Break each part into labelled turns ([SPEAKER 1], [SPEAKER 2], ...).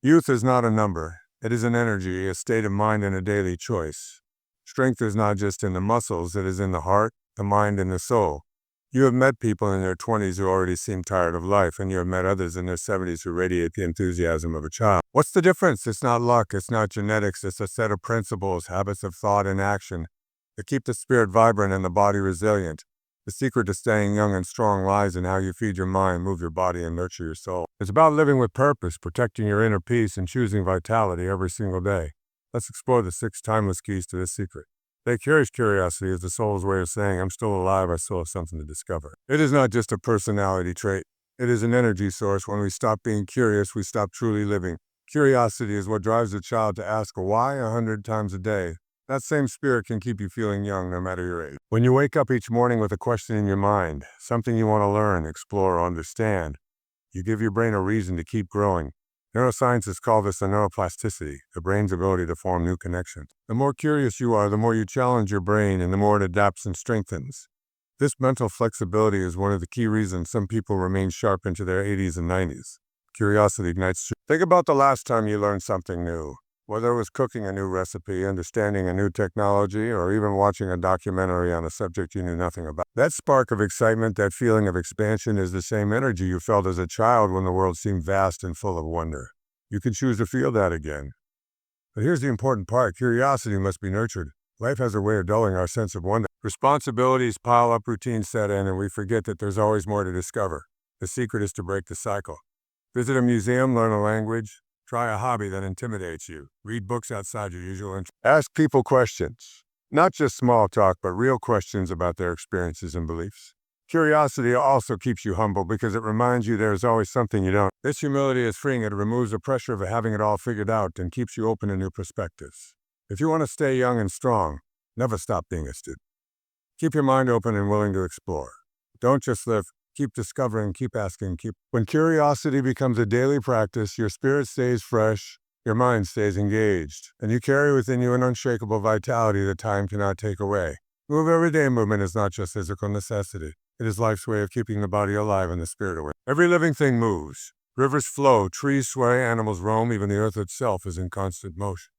[SPEAKER 1] Youth is not a number. It is an energy, a state of mind, and a daily choice. Strength is not just in the muscles, it is in the heart, the mind, and the soul. You have met people in their 20s who already seem tired of life, and you have met others in their 70s who radiate the enthusiasm of a child. What's the difference? It's not luck, it's not genetics, it's a set of principles, habits of thought and action that keep the spirit vibrant and the body resilient. The secret to staying young and strong lies in how you feed your mind, move your body, and nurture your soul. It's about living with purpose, protecting your inner peace, and choosing vitality every single day. Let's explore the 6 timeless keys to this secret. Stay curious. Curiosity is the soul's way of saying, I'm still alive, I still have something to discover. It is not just a personality trait. It is an energy source. When we stop being curious, we stop truly living. Curiosity is what drives a child to ask a why 100 times a day. That same spirit can keep you feeling young no matter your age. When you wake up each morning with a question in your mind, something you want to learn, explore, or understand, you give your brain a reason to keep growing. Neuroscientists call this a neuroplasticity, the brain's ability to form new connections. The more curious you are, the more you challenge your brain and the more it adapts and strengthens. This mental flexibility is one of the key reasons some people remain sharp into their 80s and 90s. Curiosity ignites. Think about the last time you learned something new. Whether it was cooking a new recipe, understanding a new technology, or even watching a documentary on a subject you knew nothing about. That spark of excitement, that feeling of expansion is the same energy you felt as a child when the world seemed vast and full of wonder. You can choose to feel that again. But here's the important part. Curiosity must be nurtured. Life has a way of dulling our sense of wonder. Responsibilities pile up, routines set in, and we forget that there's always more to discover. The secret is to break the cycle. Visit a museum, learn a language, try a hobby that intimidates you. Read books outside your usual interests. Ask people questions. Not just small talk, but real questions about their experiences and beliefs. Curiosity also keeps you humble because it reminds you there's always something you don't. This humility is freeing. It removes the pressure of having it all figured out and keeps you open to new perspectives. If you want to stay young and strong, never stop being a student. Keep your mind open and willing to explore. Don't just live. Keep discovering, keep asking, When curiosity becomes a daily practice, your spirit stays fresh, your mind stays engaged, and you carry within you an unshakable vitality that time cannot take away. Move every day. Movement is not just physical necessity. It is life's way of keeping the body alive and the spirit awake. Every living thing moves. Rivers flow, trees sway, animals roam, even the earth itself is in constant motion.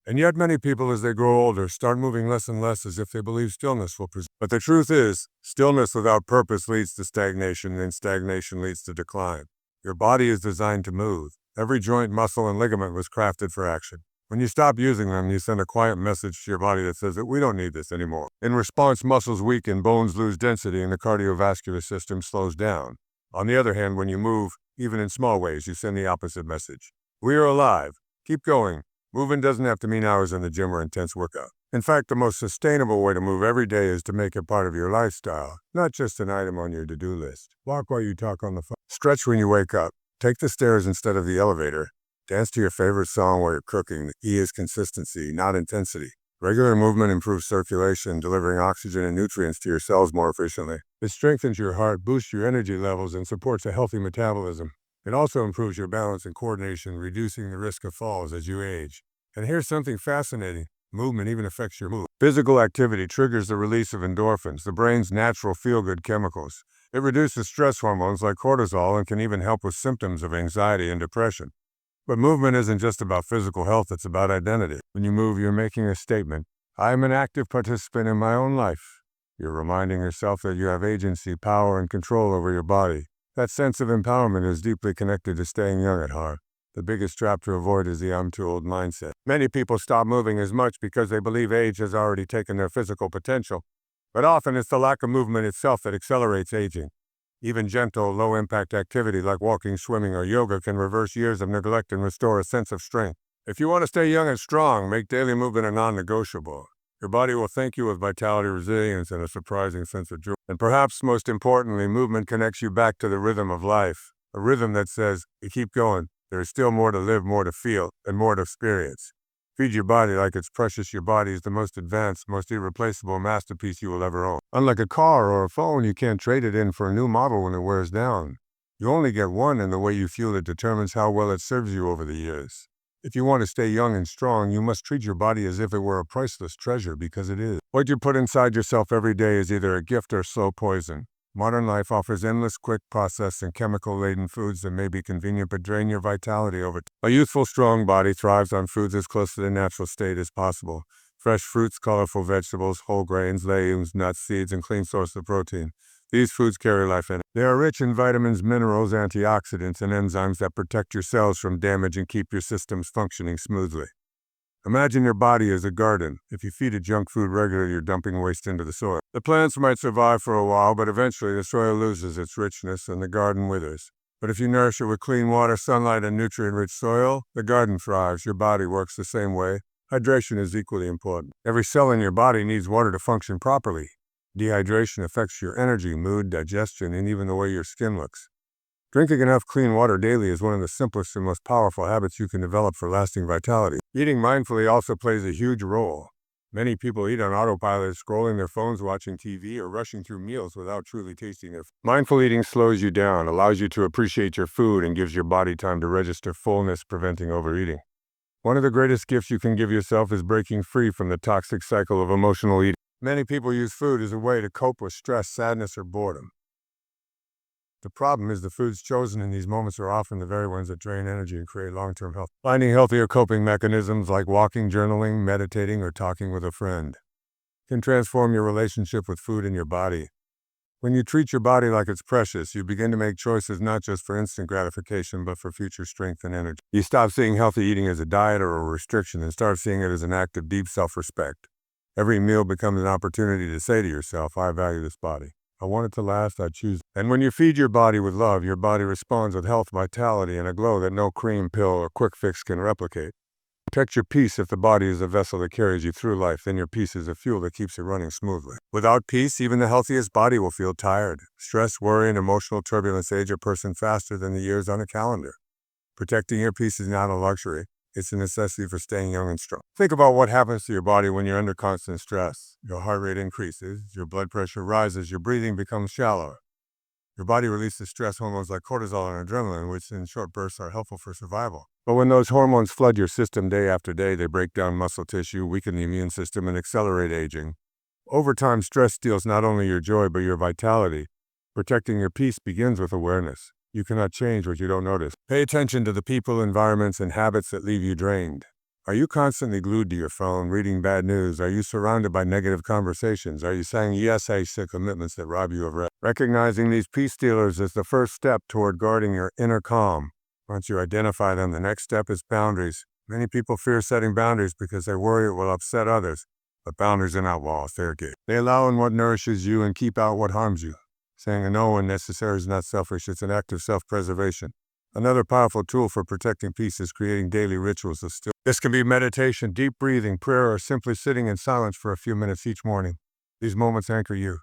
[SPEAKER 1] And yet many people, as they grow older, start moving less and less as if they believe stillness will preserve. But the truth is, stillness without purpose leads to stagnation, and stagnation leads to decline. Your body is designed to move. Every joint, muscle, and ligament was crafted for action. When you stop using them, you send a quiet message to your body that says that we don't need this anymore. In response, muscles weaken, bones lose density, and the cardiovascular system slows down. On the other hand, when you move, even in small ways, you send the opposite message. We are alive. Keep going. Moving doesn't have to mean hours in the gym or intense workout. In fact, the most sustainable way to move every day is to make it part of your lifestyle, not just an item on your to-do list. Walk while you talk on the phone. Stretch when you wake up. Take the stairs instead of the elevator. Dance to your favorite song while you're cooking. The key is consistency, not intensity. Regular movement improves circulation, delivering oxygen and nutrients to your cells more efficiently. It strengthens your heart, boosts your energy levels, and supports a healthy metabolism. It also improves your balance and coordination, reducing the risk of falls as you age. And here's something fascinating. Movement even affects your mood. Physical activity triggers the release of endorphins, the brain's natural feel-good chemicals. It reduces stress hormones like cortisol and can even help with symptoms of anxiety and depression. But movement isn't just about physical health, it's about identity. When you move, you're making a statement. I am an active participant in my own life. You're reminding yourself that you have agency, power, and control over your body. That sense of empowerment is deeply connected to staying young at heart. The biggest trap to avoid is the I'm too old mindset. Many people stop moving as much because they believe age has already taken their physical potential. But often it's the lack of movement itself that accelerates aging. Even gentle, low-impact activity like walking, swimming, or yoga can reverse years of neglect and restore a sense of strength. If you want to stay young and strong, make daily movement a non-negotiable. Your body will thank you with vitality, resilience, and a surprising sense of joy. And perhaps most importantly, movement connects you back to the rhythm of life, a rhythm that says, you keep going. There is still more to live, more to feel, and more to experience. Feed your body like it's precious. Your body is the most advanced, most irreplaceable masterpiece you will ever own. Unlike a car or a phone, you can't trade it in for a new model when it wears down. You only get one, and the way you fuel it determines how well it serves you over the years. If you want to stay young and strong, you must treat your body as if it were a priceless treasure, because it is. What you put inside yourself every day is either a gift or slow poison. Modern life offers endless quick processed and chemical-laden foods that may be convenient but drain your vitality over time. A youthful, strong body thrives on foods as close to the natural state as possible. Fresh fruits, colorful vegetables, whole grains, legumes, nuts, seeds, and clean sources of protein. These foods carry life in it. They are rich in vitamins, minerals, antioxidants, and enzymes that protect your cells from damage and keep your systems functioning smoothly. Imagine your body as a garden. If you feed it junk food regularly, you're dumping waste into the soil. The plants might survive for a while, but eventually the soil loses its richness and the garden withers. But if you nourish it with clean water, sunlight, and nutrient-rich soil, the garden thrives. Your body works the same way. Hydration is equally important. Every cell in your body needs water to function properly. Dehydration affects your energy, mood, digestion, and even the way your skin looks. Drinking enough clean water daily is one of the simplest and most powerful habits you can develop for lasting vitality. Eating mindfully also plays a huge role. Many people eat on autopilot, scrolling their phones, watching TV, or rushing through meals without truly tasting their food. Mindful eating slows you down, allows you to appreciate your food, and gives your body time to register fullness, preventing overeating. One of the greatest gifts you can give yourself is breaking free from the toxic cycle of emotional eating. Many people use food as a way to cope with stress, sadness, or boredom. The problem is the foods chosen in these moments are often the very ones that drain energy and create long-term health. Finding healthier coping mechanisms like walking, journaling, meditating, or talking with a friend can transform your relationship with food and your body. When you treat your body like it's precious, you begin to make choices not just for instant gratification, but for future strength and energy. You stop seeing healthy eating as a diet or a restriction and start seeing it as an act of deep self-respect. Every meal becomes an opportunity to say to yourself, I value this body. I want it to last, I choose. And when you feed your body with love, your body responds with health, vitality, and a glow that no cream, pill, or quick fix can replicate. Protect your peace. If the body is a vessel that carries you through life, then your peace is a fuel that keeps it running smoothly. Without peace, even the healthiest body will feel tired. Stress, worry, and emotional turbulence age a person faster than the years on a calendar. Protecting your peace is not a luxury. It's a necessity for staying young and strong. Think about what happens to your body when you're under constant stress. Your heart rate increases, your blood pressure rises, your breathing becomes shallower. Your body releases stress hormones like cortisol and adrenaline, which in short bursts are helpful for survival. But when those hormones flood your system day after day, they break down muscle tissue, weaken the immune system, and accelerate aging. Over time, stress steals not only your joy, but your vitality. Protecting your peace begins with awareness. You cannot change what you don't notice. Pay attention to the people, environments, and habits that leave you drained. Are you constantly glued to your phone, reading bad news? Are you surrounded by negative conversations? Are you saying yes to commitments that rob you of rest? Recognizing these peace stealers is the first step toward guarding your inner calm. Once you identify them, the next step is boundaries. Many people fear setting boundaries because they worry it will upset others. But boundaries are not walls, they're gates. They allow in what nourishes you and keep out what harms you. Saying a no when necessary is not selfish, it's an act of self-preservation. Another powerful tool for protecting peace is creating daily rituals of stillness. This can be meditation, deep breathing, prayer, or simply sitting in silence for a few minutes each morning. These moments anchor you.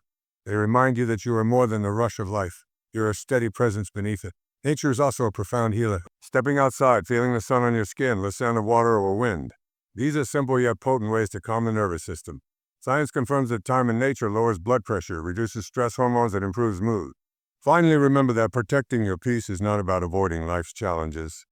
[SPEAKER 1] They remind you that you are more than the rush of life. You're a steady presence beneath it. Nature is also a profound healer. Stepping outside, feeling the sun on your skin, the sound of water or wind. These are simple yet potent ways to calm the nervous system. Science confirms that time in nature lowers blood pressure, reduces stress hormones, and improves mood. Finally, remember that protecting your peace is not about avoiding life's challenges.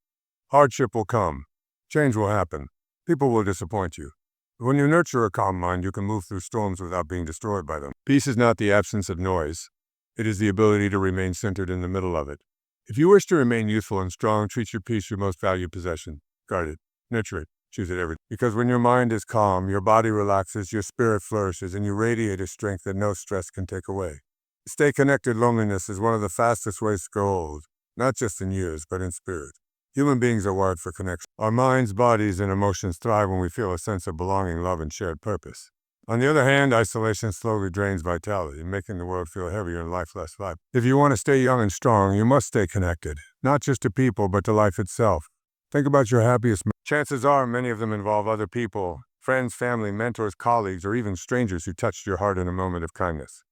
[SPEAKER 1] Hardship will come. Change will happen. People will disappoint you. But when you nurture a calm mind, you can move through storms without being destroyed by them. Peace is not the absence of noise. It is the ability to remain centered in the middle of it. If you wish to remain youthful and strong, treat your peace your most valued possession. Guard it. Nurture it. Choose it every day. Because when your mind is calm, your body relaxes, your spirit flourishes, and you radiate a strength that no stress can take away. Stay connected. Loneliness is one of the fastest ways to grow old, not just in years, but in spirit. Human beings are wired for connection. Our minds, bodies, and emotions thrive when we feel a sense of belonging, love, and shared purpose. On the other hand, isolation slowly drains vitality, making the world feel heavier and life less vibrant. If you want to stay young and strong, you must stay connected, not just to people, but to life itself. Think about your happiest moments. Chances are many of them involve other people, friends, family, mentors, colleagues, or even strangers who touched your heart in a moment of kindness.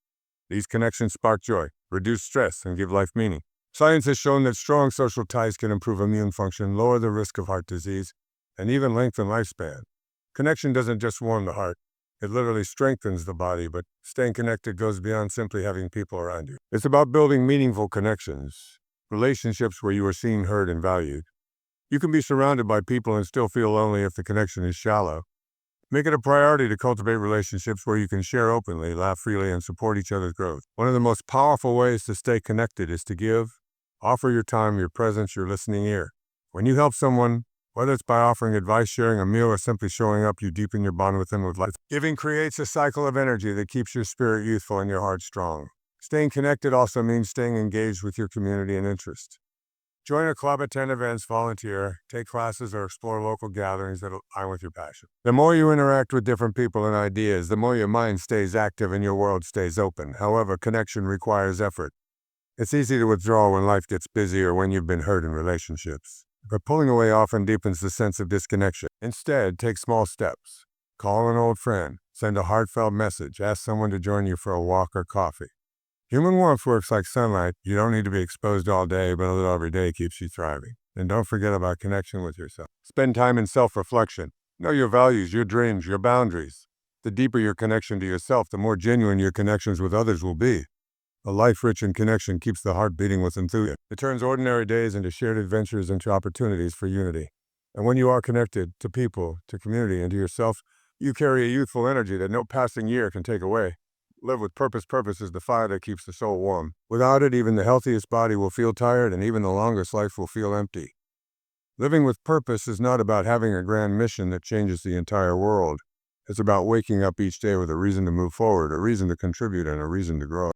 [SPEAKER 1] These connections spark joy, reduce stress, and give life meaning. Science has shown that strong social ties can improve immune function, lower the risk of heart disease, and even lengthen lifespan. Connection doesn't just warm the heart, it literally strengthens the body, but staying connected goes beyond simply having people around you. It's about building meaningful connections, relationships where you are seen, heard, and valued. You can be surrounded by people and still feel lonely if the connection is shallow. Make it a priority to cultivate relationships where you can share openly, laugh freely, and support each other's growth. One of the most powerful ways to stay connected is to give. Offer your time, your presence, your listening ear. When you help someone, whether it's by offering advice, sharing a meal, or simply showing up, you deepen your bond with them with life. Giving creates a cycle of energy that keeps your spirit youthful and your heart strong. Staying connected also means staying engaged with your community and interest. Join a club, attend events, volunteer, take classes, or explore local gatherings that align with your passion. The more you interact with different people and ideas, the more your mind stays active and your world stays open. However, connection requires effort. It's easy to withdraw when life gets busy or when you've been hurt in relationships. But pulling away often deepens the sense of disconnection. Instead, take small steps. Call an old friend, send a heartfelt message, ask someone to join you for a walk or coffee. Human warmth works like sunlight. You don't need to be exposed all day, but a little every day keeps you thriving. And don't forget about connection with yourself. Spend time in self-reflection. Know your values, your dreams, your boundaries. The deeper your connection to yourself, the more genuine your connections with others will be. A life rich in connection keeps the heart beating with enthusiasm. It turns ordinary days into shared adventures, into opportunities for unity. And when you are connected to people, to community, and to yourself, you carry a youthful energy that no passing year can take away. Live with purpose. Purpose is the fire that keeps the soul warm. Without it, even the healthiest body will feel tired, and even the longest life will feel empty. Living with purpose is not about having a grand mission that changes the entire world. It's about waking up each day with a reason to move forward, a reason to contribute, and a reason to grow.